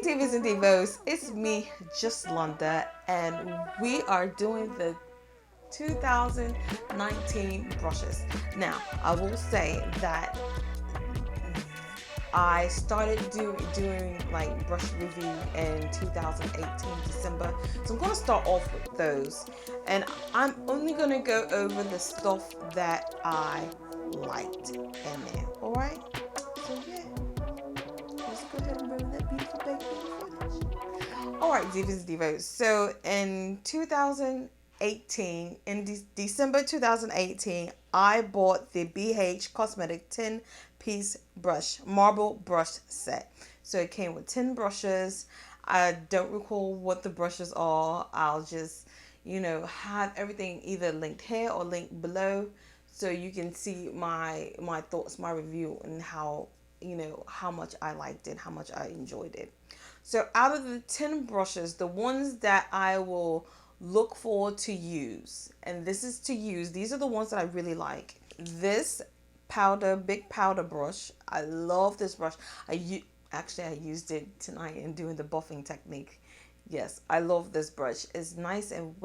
Divas and Divos, it's me, just Londa, and we are doing the 2019 brushes. Now, I will say that I started doing like brush review in 2018 December, so I'm gonna start off with those, and I'm only gonna go over the stuff that I liked in there. All right, so yeah, let's go ahead and roll that beautiful baby footage. All right, Divas and Divos. So in 2018, in December 2018, I bought the BH Cosmetic 10-piece brush, marble brush set. So it came with 10 brushes. I don't recall what the brushes are. I'll just, have everything either linked here or linked below, so you can see my thoughts, my review, and how much I liked it, how much I enjoyed it. So out of the 10 brushes, the ones that I will look forward to use, and this is to use, these are the ones that I really like. This big powder brush, I love this brush. Actually, I used it tonight in doing the buffing technique. Yes, I love this brush. It's nice and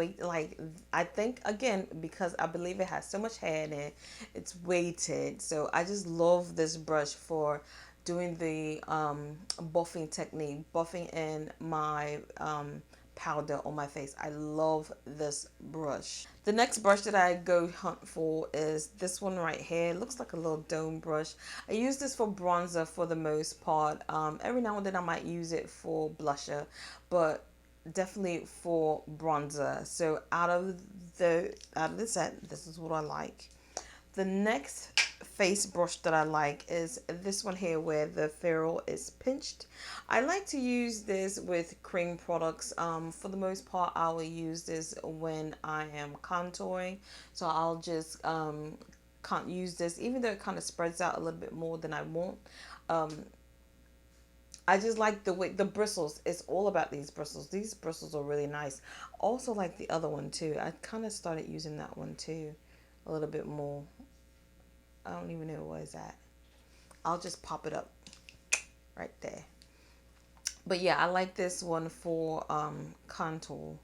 I think, again, because I believe it has so much hair in it, it's weighted. So I just love this brush for doing the buffing technique, buffing in my powder on my face. I love this brush. The next brush that I go hunt for is this one right here. It looks like a little dome brush. I use this for bronzer for the most part. Every now and then I might use it for blusher, but definitely for bronzer. So out of the set, this is what I like. The next face brush that I like is this one here, where the ferrule is pinched. I like to use this with cream products. For the most part, I will use this when I am contouring. So I'll just can't use this, even though it kind of spreads out a little bit more than I want. I just like the way the bristles. It's all about these bristles. These bristles are really nice. Also like the other one too. I kind of started using that one too a little bit more. I don't even know where it's at. I'll just pop it up right there. But yeah, I like this one for contour.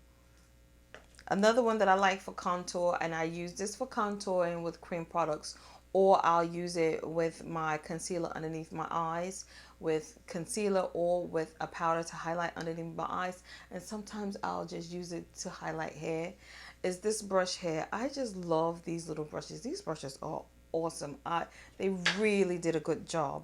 Another one that I like for contour, and I use this for contouring with cream products, or I'll use it with my concealer underneath my eyes, with concealer or with a powder to highlight underneath my eyes. And sometimes I'll just use it to highlight hair. Is this brush here. I just love these little brushes. These brushes are awesome. They really did a good job.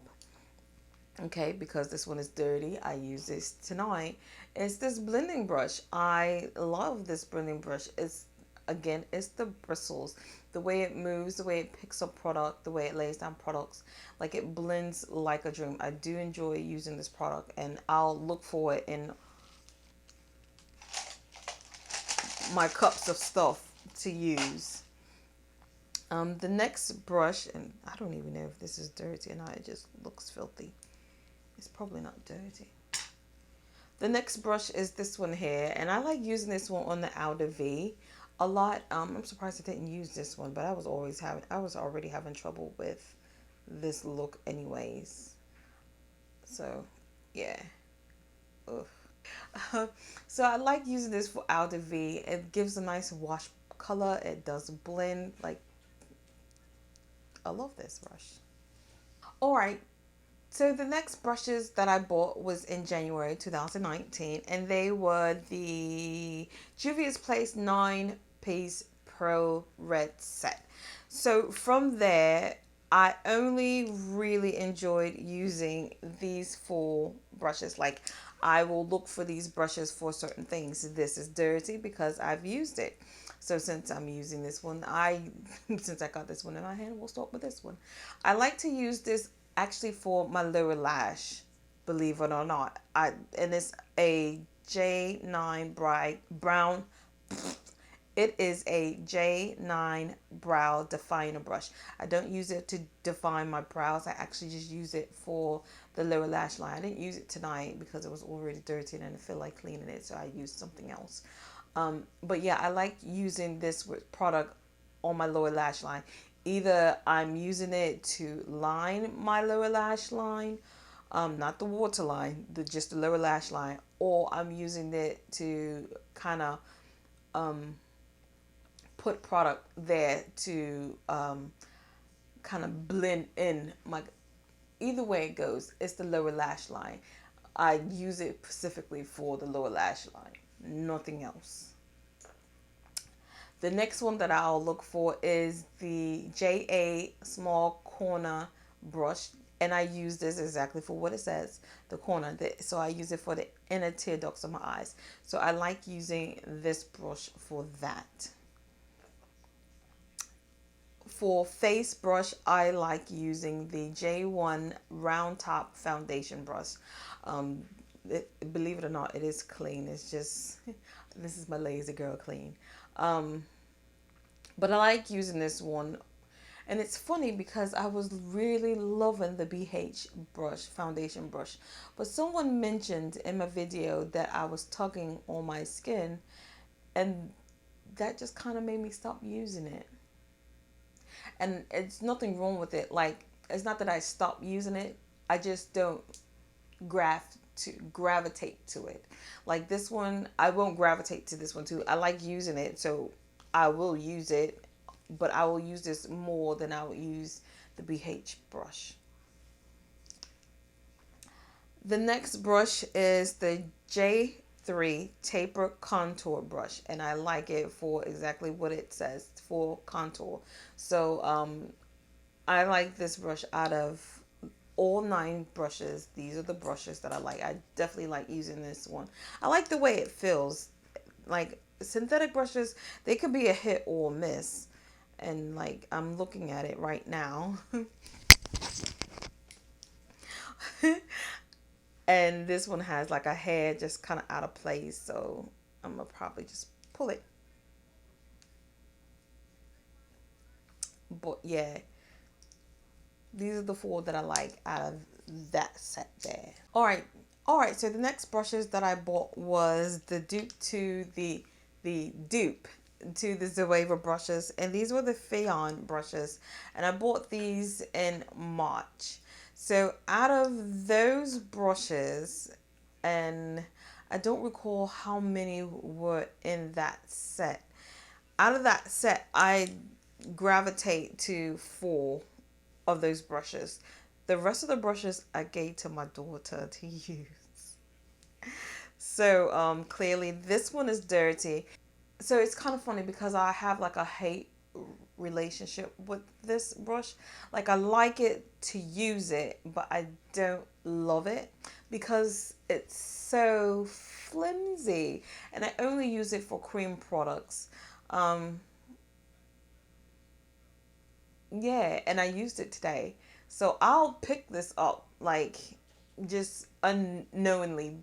Okay, because this one is dirty, I use this tonight. It's this blending brush. I love this blending brush. It's the bristles, the way it moves, the way it picks up product, the way it lays down products. Like, it blends like a dream. I do enjoy using this product, and I'll look for it in my cups of stuff to use. The next brush, and I don't even know if this is dirty or not. It just looks filthy. It's probably not dirty. The next brush is this one here, and I like using this one on the outer V a lot. I'm surprised I didn't use this one, but I was already having trouble with this look anyways. So yeah. So I like using this for outer V. It gives a nice wash color. It does blend. Like, I love this brush. All right. So the next brushes that I bought was in January 2019, and they were the Juvia's Place 9-piece Pro Red Set. So from there, I only really enjoyed using these 4 brushes. Like, I will look for these brushes for certain things. This is dirty because I've used it. So since I'm using this one, since I got this one in my hand, we'll start with this one. I like to use this actually for my lower lash, believe it or not. And it's a J9 brown. It is a J9 brow definer brush. I don't use it to define my brows. I actually just use it for the lower lash line. I didn't use it tonight because it was already dirty and I didn't feel like cleaning it, so I used something else. But yeah, I like using this product on my lower lash line. Either I'm using it to line my lower lash line, not the waterline, just the lower lash line, or I'm using it to kind of put product there to kind of blend in my, either way it goes, it's the lower lash line. I use it specifically for the lower lash line, nothing else. The next one that I'll look for is the JA Small Corner Brush. And I use this exactly for what it says, the corner. So I use it for the inner tear ducts of my eyes. So I like using this brush for that. For face brush, I like using the J1 Round Top Foundation Brush. Believe it or not, it is clean. It's just, this is my lazy girl clean. But I like using this one. And it's funny because I was really loving the BH brush, foundation brush. But someone mentioned in my video that I was tugging on my skin. And that just kind of made me stop using it. And it's nothing wrong with it. Like, it's not that I stopped using it. I just don't gravitate to it. Like this one, I won't gravitate to this one too. I like using it, so I will use it. But I will use this more than I would use the BH brush. The next brush is the J3 Taper Contour Brush. And I like it for exactly what it says, for contour. So I like this brush out of all 9 brushes. These are the brushes that I like. I definitely like using this one. I like the way it feels. Like synthetic brushes, they could be a hit or a miss. And like, I'm looking at it right now. And this one has like a hair just kind of out of place. So I'm going to probably just pull it. But yeah, these are the 4 that I like out of that set there. All right. So the next brushes that I bought was the dupe to the Zoeva brushes, and these were the Fayon brushes, and I bought these in March. So out of those brushes, and I don't recall how many were in that set. Out of that set, I gravitate to 4 of those brushes. The rest of the brushes I gave to my daughter to use. So clearly this one is dirty. So it's kind of funny because I have like a hate relationship with this brush. Like, I like it to use it, but I don't love it because it's so flimsy, and I only use it for cream products. Yeah, and I used it today. So I'll pick this up, like, just unknowingly.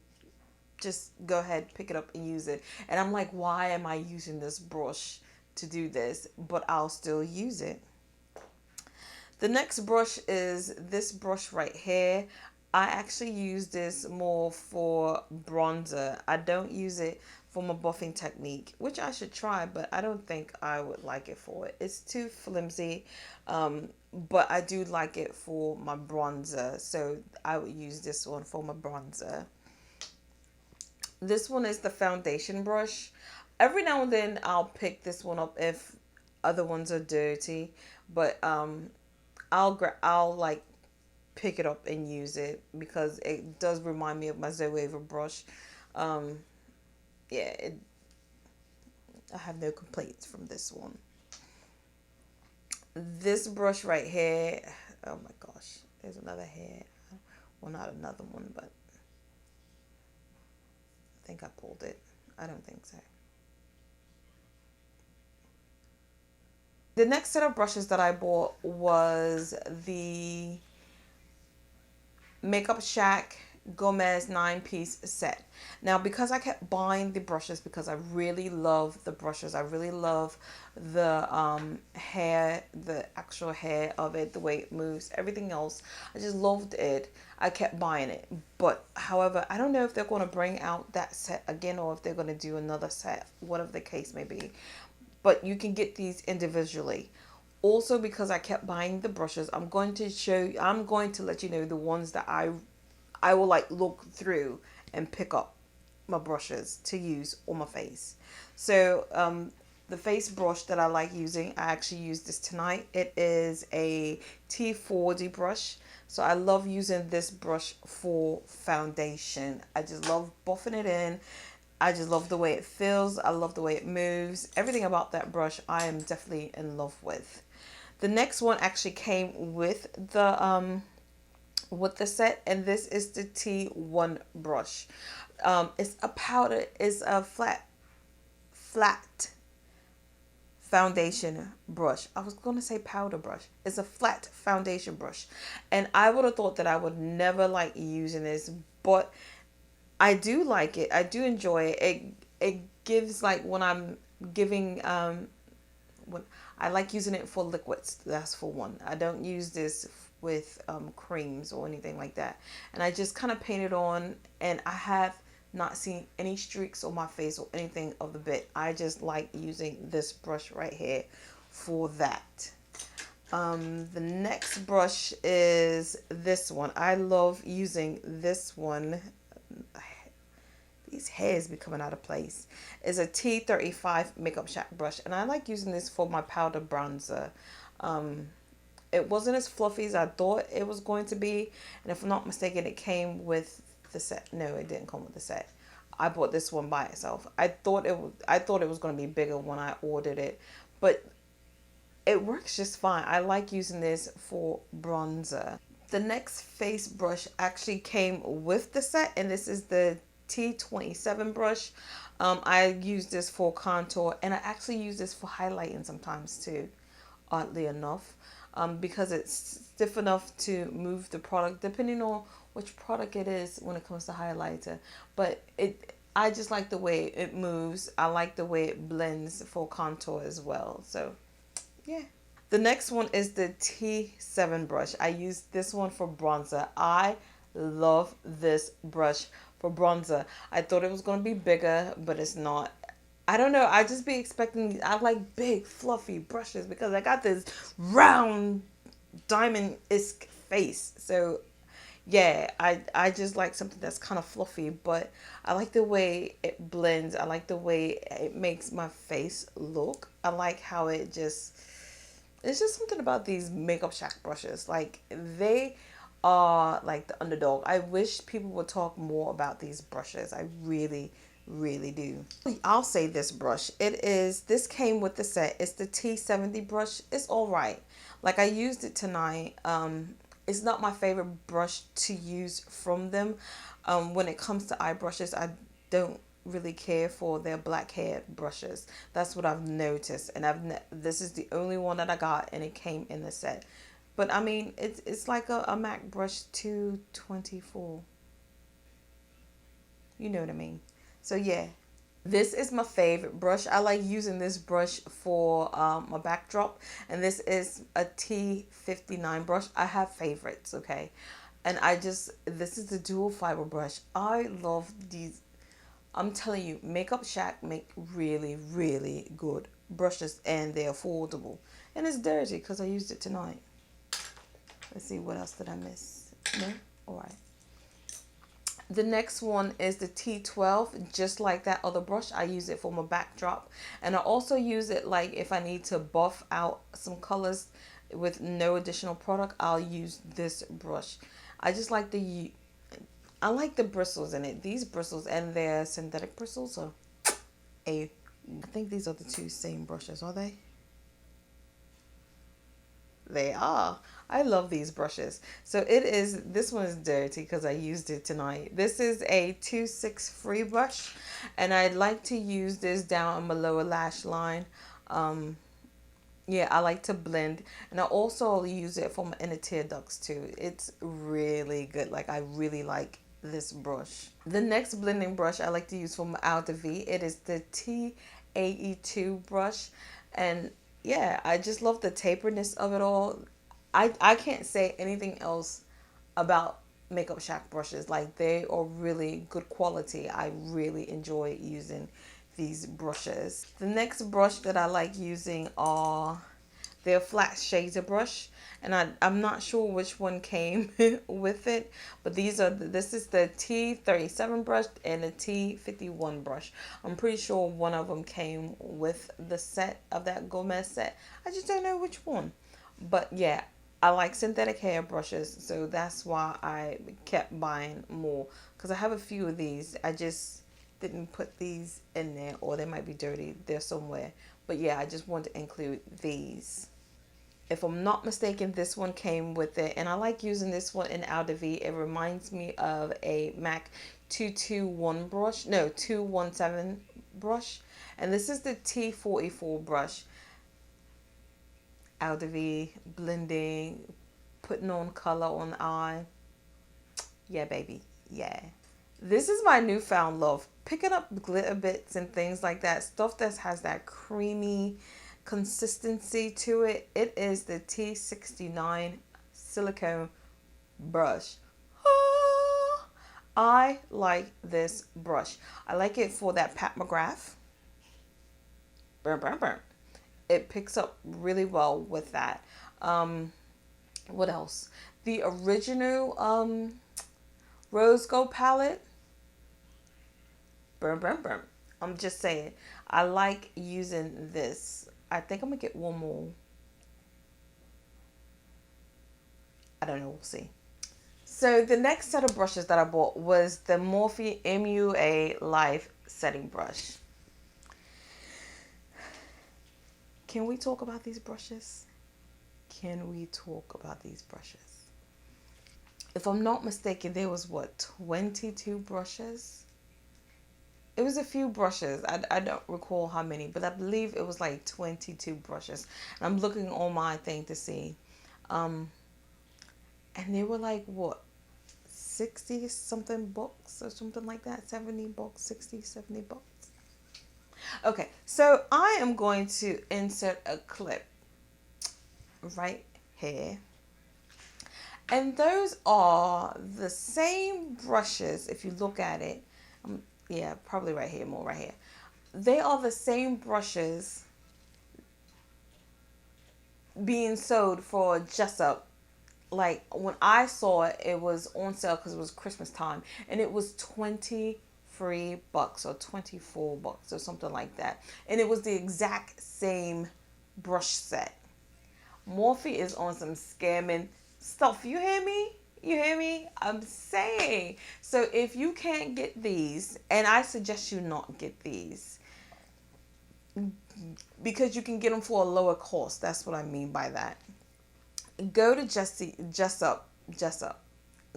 Just go ahead, pick it up and use it. And I'm like, why am I using this brush to do this? But I'll still use it. The next brush is this brush right here. I actually use this more for bronzer. I don't use it for my buffing technique, which I should try, but I don't think I would like it for it. It's too flimsy, but I do like it for my bronzer. So I would use this one for my bronzer. This one is the foundation brush. Every now and then I'll pick this one up if other ones are dirty, but I'll like pick it up and use it because it does remind me of my Zoeva brush. Yeah, I have no complaints from this one. This brush right here, oh my gosh, there's another hair. Well, not another one, but I think I pulled it. I don't think so. The next set of brushes that I bought was the Makeup Shack Gomez 9-piece set. Now, because I kept buying the brushes because I really love the brushes. I really love the hair, the actual hair of it, the way it moves, everything else. I just loved it. I kept buying it. But, however, I don't know if they're going to bring out that set again or if they're going to do another set, whatever the case may be. But you can get these individually. Also, because I kept buying the brushes, I'm going to let you know the ones that I I will like look through and pick up my brushes to use on my face. So the face brush that I like using, I actually use this tonight. It is a T40 brush. So I love using this brush for foundation. I just love buffing it in. I just love the way it feels. I love the way it moves. Everything about that brush I am definitely in love with. The next one actually came with the set, and this is the T1 brush. It's a powder, it's a flat foundation brush. I was going to say powder brush. It's a flat foundation brush. And I would have thought that I would never like using this, but I do like it. I do enjoy it. It gives like when I'm giving when I like using it for liquids. That's for one. I don't use this with creams or anything like that. And I just kind of paint it on, and I have not seen any streaks on my face or anything of the bit. I just like using this brush right here for that. The next brush is this one. I love using this one. These hairs be coming out of place. It's a T35 Makeup Shack brush, and I like using this for my powder bronzer. It wasn't as fluffy as I thought it was going to be, and if I'm not mistaken, it came with the set. No, it didn't come with the set. I bought this one by itself. I thought it was going to be bigger when I ordered it, but it works just fine. I like using this for bronzer. The next face brush actually came with the set, and this is the T27 brush. I use this for contour, and I actually use this for highlighting sometimes too, oddly enough, because it's stiff enough to move the product depending on which product it is when it comes to highlighter. But I just like the way it moves. I like the way it blends for contour as well. So yeah. The next one is the T7 brush. I use this one for bronzer. I love this brush for bronzer. I thought it was going to be bigger, but it's not. I don't know. I just be expecting, I like big fluffy brushes because I got this round diamond-esque face. So yeah, I just like something that's kind of fluffy, but I like the way it blends. I like the way it makes my face look. I like how it's just something about these Makeup Shack brushes. Like, they are like the underdog. I wish people would talk more about these brushes. I really do. I'll say this brush. This came with the set. It's the T70 brush. It's all right. Like, I used it tonight. It's not my favorite brush to use from them. When it comes to eye brushes, I don't really care for their black hair brushes. That's what I've noticed, and this is the only one that I got, and it came in the set. But I mean, it's like a MAC brush 224. You know what I mean? So yeah, this is my favorite brush. I like using this brush for my backdrop, and this is a T59 brush. I have favorites, okay? And this is the dual fiber brush. I love these. I'm telling you, Makeup Shack make really good brushes, and they're affordable. And it's dirty because I used it tonight. Let's see, what else did I miss? No? Alright. The next one is the T12. Just like that other brush, I use it for my backdrop. And I also use it like if I need to buff out some colors with no additional product, I'll use this brush. I just like I like the bristles in it. These bristles, and they're synthetic bristles. So I think these are the two same brushes, are they? They are. I love these brushes. So this one is dirty because I used it tonight. This is a 263 brush, and I'd like to use this down on my lower lash line. Yeah, I like to blend, and I also use it for my inner tear ducts too. It's really good. Like, I really like this brush. The next blending brush I like to use for my outer V, it is the T82 brush, and yeah, I just love the taperness of it all. I can't say anything else about Makeup Shack brushes. Like, they are really good quality. I really enjoy using these brushes. The next brush that I like using are They're flat shader brush, and I'm not sure which one came with it, but this is the T37 brush and the T51 brush. I'm pretty sure one of them came with the set of that gourmet set. I just don't know which one. But yeah, I like synthetic hair brushes, so that's why I kept buying more, because I have a few of these. I just didn't put these in there, or they might be dirty. They're somewhere. But yeah, I just wanted to include these. If I'm not mistaken, this one came with it, and I like using this one in Eau de Vie. It reminds me of a MAC 221 brush, no, 217 brush, and this is the T44 brush. Eau de Vie, blending, putting on color on the eye. Yeah, baby, yeah. This is my newfound love. Picking up glitter bits and things like that. Stuff that has that creamy consistency to it. It is the T69 silicone brush. I like this brush. I like it for that Pat McGrath. Burn, burn, burn. It picks up really well with that. What else? The original rose gold palette. Burn, burn, burn. I'm just saying, I like using this. I think I'm gonna get one more. I don't know, we'll see. So the next set of brushes that I bought was the Morphe MUA Life Setting Brush. Can we talk about these brushes? Can we talk about these brushes? If I'm not mistaken, there was what, 22 brushes? It was a few brushes. I don't recall how many, but I believe it was like 22 brushes. And I'm looking on my thing to see. And they were like, what, 60 something bucks or something like that? 70 bucks, 60, 70 bucks. Okay, so I am going to insert a clip right here. And those are the same brushes, if you look at it. Yeah, probably right here, more right here. They are the same brushes being sold for Jessup. Like when I saw it, it was on sale because it was Christmas time, and it was 23 bucks or 24 bucks or something like that. And it was the exact same brush set. Morphe is on some scamming stuff. You hear me? You hear me? I'm saying. So if you can't get these, and I suggest you not get these, because you can get them for a lower cost. That's what I mean by that. Go to Jessup.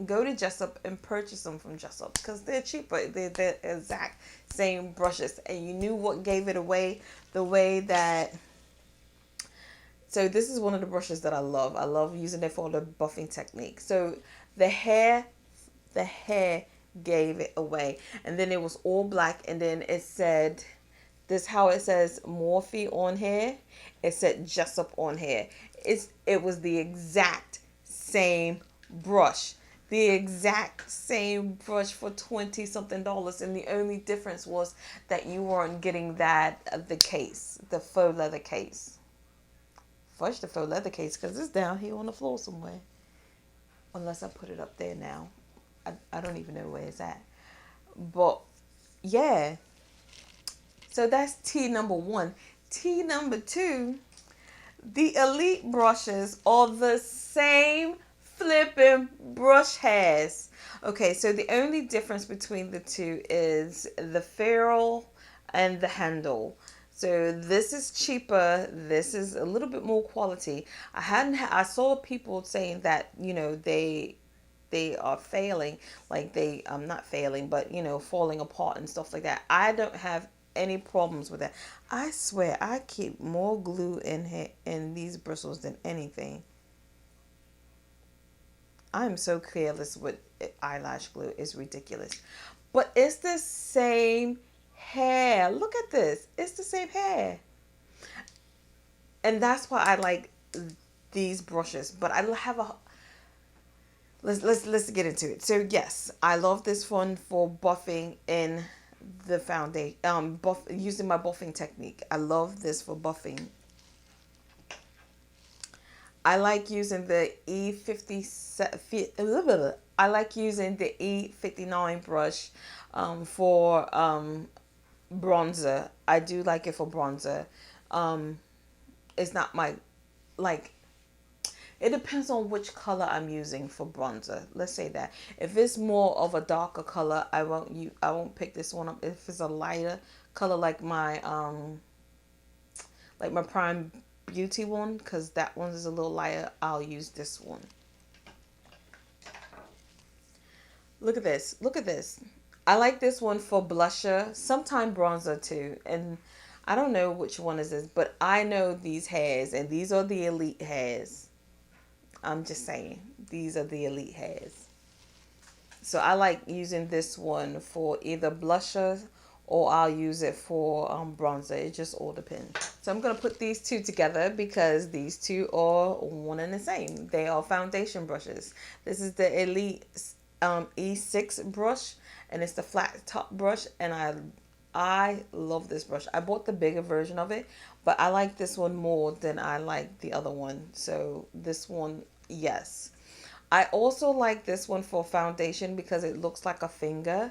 Go to Jessup and purchase them from Jessup because they're cheaper. They're the exact same brushes. And you knew what gave it away? The way that... So this is one of the brushes that I love. I love using it for the buffing technique. So the hair gave it away. And then it was all black. And then it said, this how it says Morphe on here. It said Jessup on here. It was the exact same brush. The exact same brush for $20 something. And the only difference was that you weren't getting the case, the faux leather case. Fudge the faux leather case because it's down here on the floor somewhere. Unless I put it up there now. I don't even know where it's at. But yeah. So that's T number 1. T number 2. The Elite brushes are the same flipping brush hairs. Okay, so the only difference between the two is the ferrule and the handle. So this is cheaper. This is a little bit more quality. I saw people saying that, you know, they are failing, like not failing, but you know, falling apart and stuff like that. I don't have any problems with that. I swear I keep more glue in these bristles than anything. I'm so careless with eyelash glue. It's ridiculous. But it's the same hair. Look at this. It's the same hair. And that's why I like these brushes. But I have a... Let's get into it. So yes, I love this one for buffing in the foundation. Using my buffing technique. I love this for buffing. I like using the E50. I like using the E59 brush for bronzer. I do like it for bronzer. It's not my like. It depends on which color I'm using for bronzer. Let's say that if it's more of a darker color, I won't pick this one up. If it's a lighter color like my Prime Beauty one, because that one is a little lighter, I'll use this one. Look at this. Look at this. I like this one for blusher, sometime bronzer too. And I don't know which one is this, but I know these hairs, and these are the elite hairs. I'm just saying, these are the elite hairs. So I like using this one for either blusher, or I'll use it for bronzer. It just all depends. So I'm going to put these two together because these two are one and the same. They are foundation brushes. This is the Elite E6 brush, and it's the flat top brush, and I love this brush. I bought the bigger version of it, but I like this one more than I like the other one. So this one, yes. I also like this one for foundation because it looks like a finger.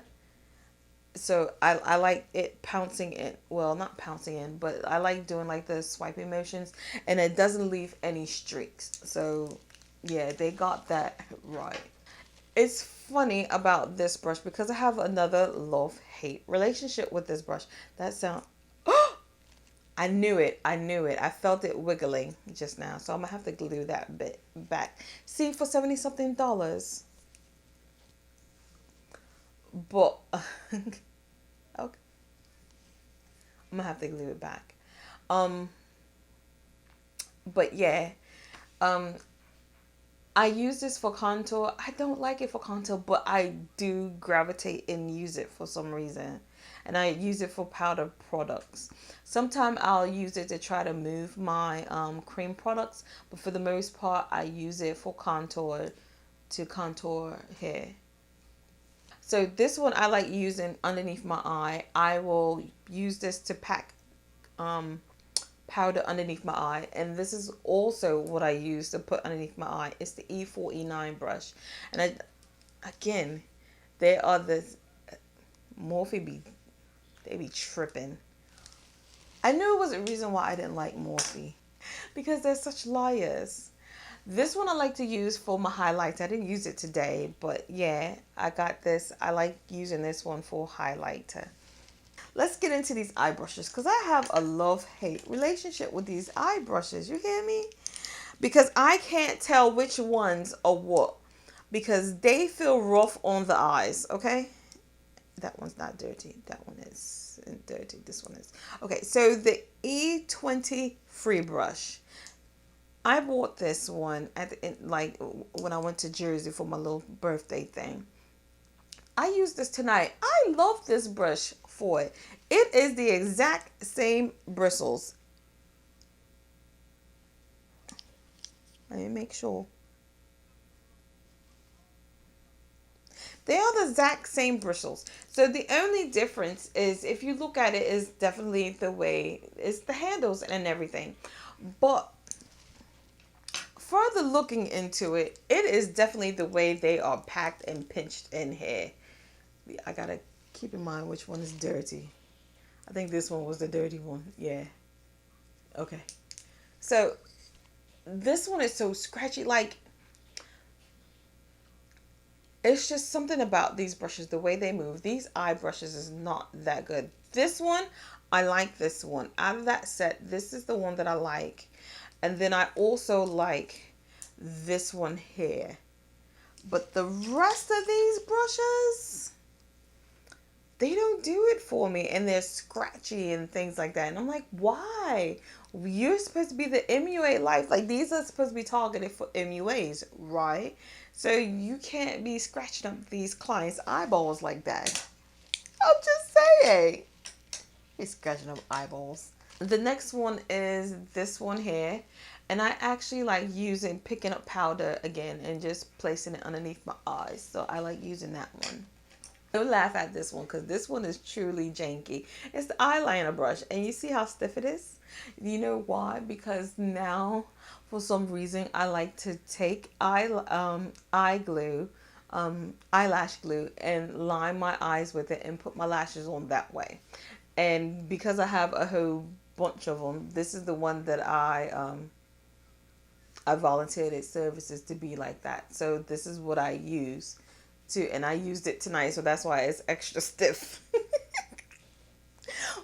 So I like it pouncing in. Well, not pouncing in, but I like doing like the swiping motions, and it doesn't leave any streaks. So yeah, they got that right. It's funny about this brush because I have another love-hate relationship with this brush. That sound... I knew it. I knew it. I felt it wiggling just now. So I'm going to have to glue that bit back. See, for $70-something. But... okay. I'm going to have to glue it back. But yeah. I use this for contour. I don't like it for contour, but I do gravitate and use it for some reason. And I use it for powder products. Sometimes I'll use it to try to move my cream products, but for the most part, I use it for contour, to contour hair. So this one I like using underneath my eye. I will use this to pack powder underneath my eye, and this is also what I use to put underneath my eye. It's the E4E9 brush, and again, they are this MORPHE they be tripping. I knew it was a reason why I didn't like MORPHE, because they're such liars. This one I like to use for my highlights. I didn't use it today, but yeah, I got this. I like using this one for highlighter. Let's get into these eye brushes, because I have a love-hate relationship with these eye brushes. You hear me? Because I can't tell which ones are what, because they feel rough on the eyes, okay? That one's not dirty. That one is dirty. This one is. Okay, so the E20 free brush. I bought this one like when I went to Jersey for my little birthday thing. I used this tonight. I love this brush for it. It is the exact same bristles. Let me make sure. They are the exact same bristles. So the only difference is, if you look at it, is definitely the way, it's the handles and everything. But further looking into it, it is definitely the way they are packed and pinched in here. I gotta keep in mind which one is dirty. I think this one was the dirty one. Yeah. Okay. So this one is so scratchy. Like, it's just something about these brushes, the way they move. These eye brushes is not that good. This one, I like this one. Out of that set, this is the one that I like. And then I also like this one here. But the rest of these brushes, they don't do it for me, and they're scratchy and things like that. And I'm like, why? You're supposed to be the MUA life. Like, these are supposed to be targeted for MUAs, right? So you can't be scratching up these clients' eyeballs like that. I'm just saying. He's scratching up eyeballs. The next one is this one here. And I actually like picking up powder again and just placing it underneath my eyes. So I like using that one. Don't laugh at this one because this one is truly janky. It's the eyeliner brush, and you see how stiff it is? You know why? Because now, for some reason, I like to take eye glue, eyelash glue, and line my eyes with it and put my lashes on that way. And because I have a whole bunch of them, this is the one that I volunteered its services to be like that. So this is what I use to, and I used it tonight, so that's why it's extra stiff.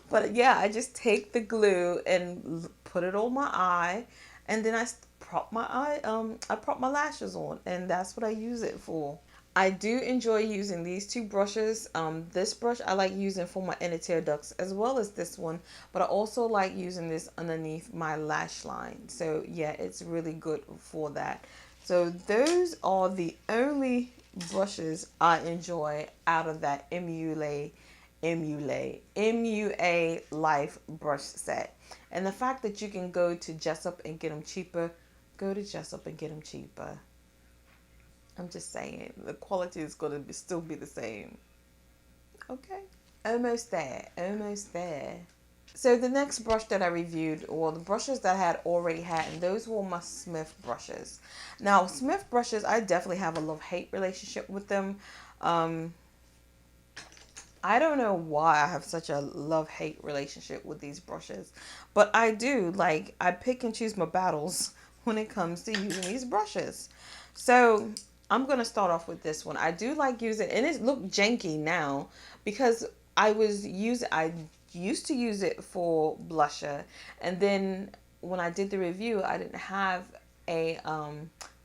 But yeah, I just take the glue and put it on my eye, and then I prop my lashes on, and that's what I use it for. I do enjoy using these two brushes. This brush I like using for my inner tear ducts as well as this one, but I also like using this underneath my lash line. So yeah, it's really good for that. So those are the only brushes I enjoy out of that MUA Life brush set. And the fact that you can go to Jessup and get them cheaper, go to Jessup and get them cheaper. I'm just saying, the quality is going to still be the same. Okay. Almost there. Almost there. So the next brush that I reviewed were the brushes that I had already had, and those were my Smith brushes. Now, Smith brushes, I definitely have a love-hate relationship with them. I don't know why I have such a love-hate relationship with these brushes, but I do. Like, I pick and choose my battles when it comes to using these brushes. So I'm going to start off with this one. I do like using, and it look janky now because I used to use it for blusher, and then when I did the review, I didn't have a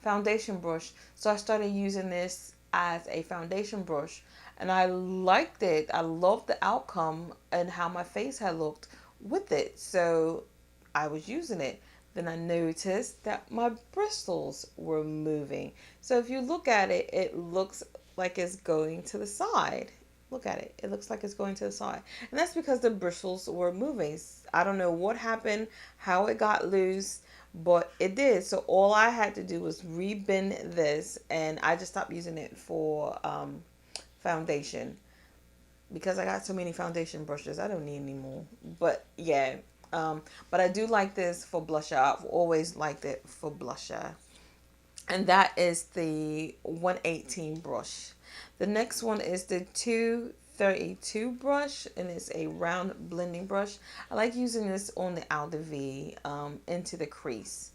foundation brush, so I started using this as a foundation brush, and I liked it. I loved the outcome and how my face had looked with it, so I was using it. Then I noticed that my bristles were moving. So if you look at it, it looks like it's going to the side. Look at it. It looks like it's going to the side. And that's because the bristles were moving. I don't know what happened, how it got loose, but it did. So all I had to do was rebend this, and I just stopped using it for foundation because I got so many foundation brushes. I don't need any more. But yeah, but I do like this for blusher. I've always liked it for blusher. And that is the 118 brush. The next one is the 232 brush, and it's a round blending brush. I like using this on the outer V into the crease.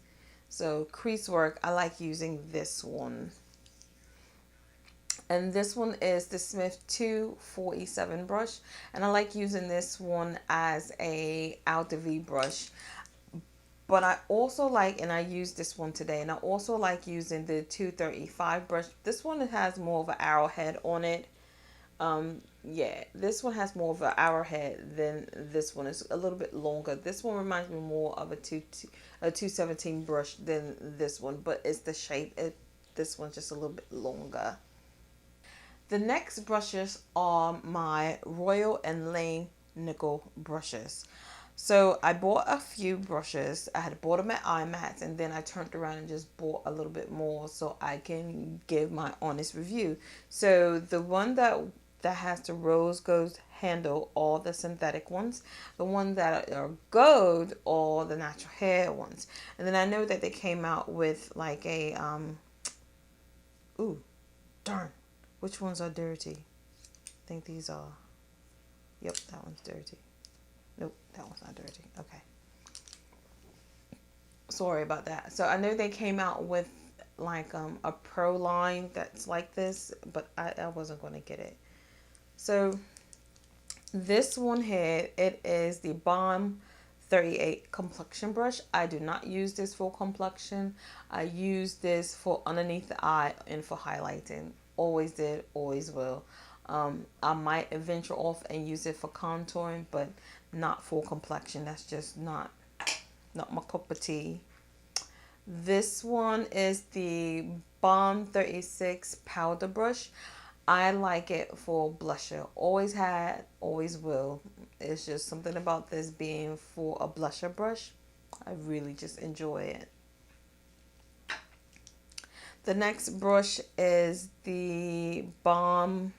So crease work, I like using this one. And this one is the Smith 247 brush, and I like using this one as a outer V brush. But I also like, and I used this one today, and I also like using the 235 brush. This one has more of an arrowhead on it. Yeah, this one has more of an arrowhead than this one. It's a little bit longer. This one reminds me more of a 217 brush than this one, but it's the shape. This one's just a little bit longer. The next brushes are my Royal and Langnickel brushes. So I bought a few brushes. I had bought them at IMAX, and then I turned around and just bought a little bit more so I can give my honest review. So the one that has the rose gold handle, all the synthetic ones. The one that are gold, all the natural hair ones. And then I know that they came out with like a ooh, darn. Which ones are dirty? I think these are. Yep, that one's dirty. Nope, that one's not dirty. Okay. Sorry about that. So I know they came out with like a pro line that's like this, but I wasn't going to get it. So this one here, it is the Balm 38 complexion brush. I do not use this for complexion. I use this for underneath the eye and for highlighting. Always did, always will. I might venture off and use it for contouring, but not for complexion. That's just not my cup of tea. This one is the Balm 36 powder brush. I like it for blusher. Always had, always will. It's just something about this being for a blusher brush. I really just enjoy it. The next brush is the Balm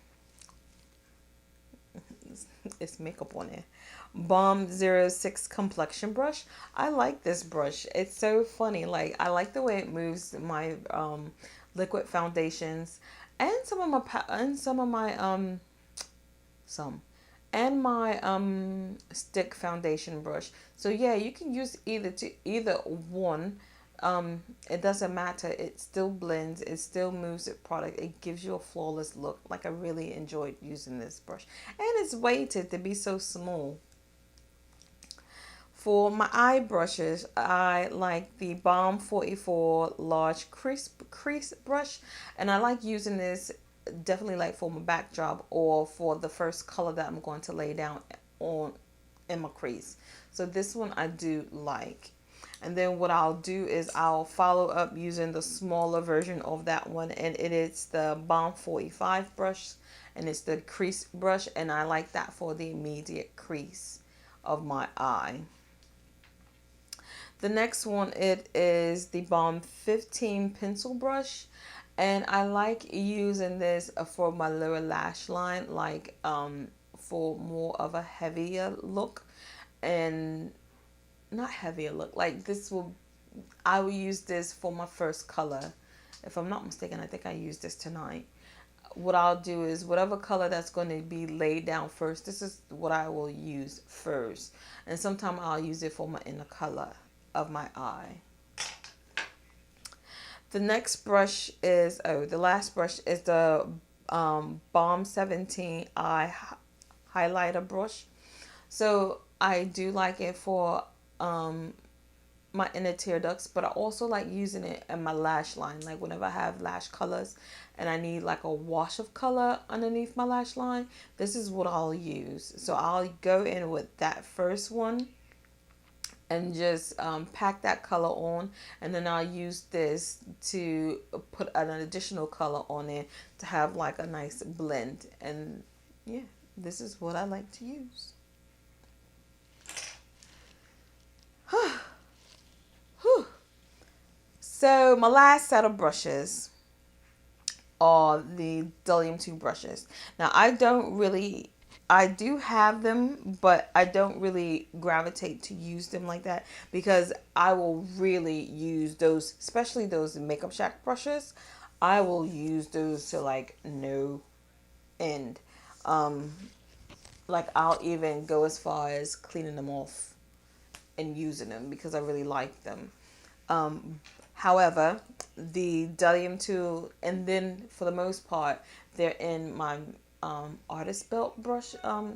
it's makeup on there. Balm 06 complexion brush. I like this brush. It's so funny. Like, I like the way it moves my liquid foundations and some of my stick foundation brush. So yeah, you can use either one. It doesn't matter. It still blends. It still moves the product. It gives you a flawless look. Like, I really enjoyed using this brush, and it's weighted to be so small. For my eye brushes, I like the Balm 44 large crease brush, and I like using this definitely like for my backdrop or for the first color that I'm going to lay down in my crease. So this one I do like. And then what I'll do is I'll follow up using the smaller version of that one, and it is the Balm 45 brush, and it's the crease brush, and I like that for the immediate crease of my eye. The next one, it is the Balm 15 pencil brush, and I like using this for my lower lash line, like for more of a heavier look, and not heavier look, like I will use this for my first color. If I'm not mistaken, I think I used this tonight. What I'll do is whatever color that's going to be laid down first, this is what I will use first, and sometimes I'll use it for my inner color of my eye. The next brush is, the last brush is the Balm 17 eye highlighter brush. So I do like it for my inner tear ducts, but I also like using it in my lash line. Like whenever I have lash colors and I need like a wash of color underneath my lash line, this is what I'll use. So I'll go in with that first one and just pack that color on, and then I'll use this to put an additional color on it to have like a nice blend. And yeah, this is what I like to use. So my last set of brushes are the BDellium 2 brushes. Now I do have them, but I don't really gravitate to use them like that, because I will really use those, especially those Makeup Shack brushes. I will use those to like no end. Like I'll even go as far as cleaning them off and using them because I really like them. However, the BDellium 2, and then for the most part, they're in my artist belt brush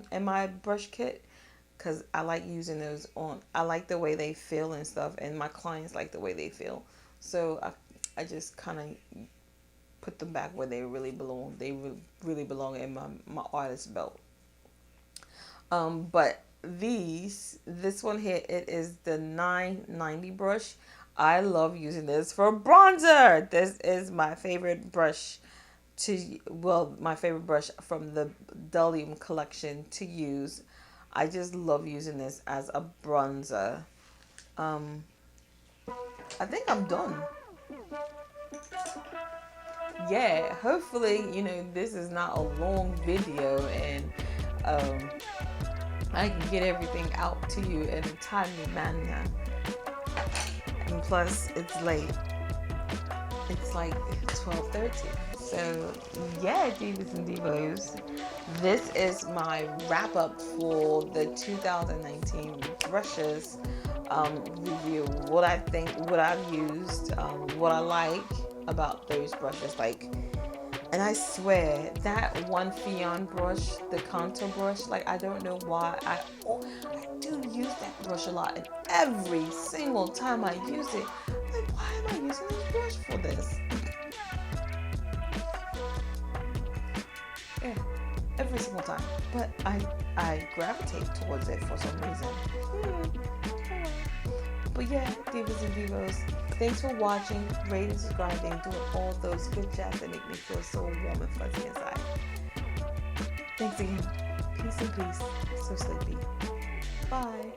in my brush kit, because I like using those on. I like the way they feel and stuff, and my clients like the way they feel. So I just kind of put them back where they really belong. They really belong in my artist belt. But this one here, it is the 990 brush. I love using this for bronzer. This is my favorite brush my favorite brush from the BDellium collection to use. I just love using this as a bronzer. I think I'm done. Yeah, hopefully, this is not a long video, and I can get everything out to you in a timely manner. And plus, it's late. It's like 12:30. So, yeah, Divas and Divos, this is my wrap up for the 2019 brushes review. What I think, what I've used, what I like about those brushes. And I swear that one Fion brush, the contour brush, I don't know why I do use that brush a lot, and every single time I use it, I'm like, why am I using this brush for this? Yeah, every single time. But I gravitate towards it for some reason. But yeah, Divas and Divos, thanks for watching, rating, subscribing, doing all those good jazz that make me feel so warm and fuzzy inside. Thanks again. Peace and peace. So sleepy. Bye.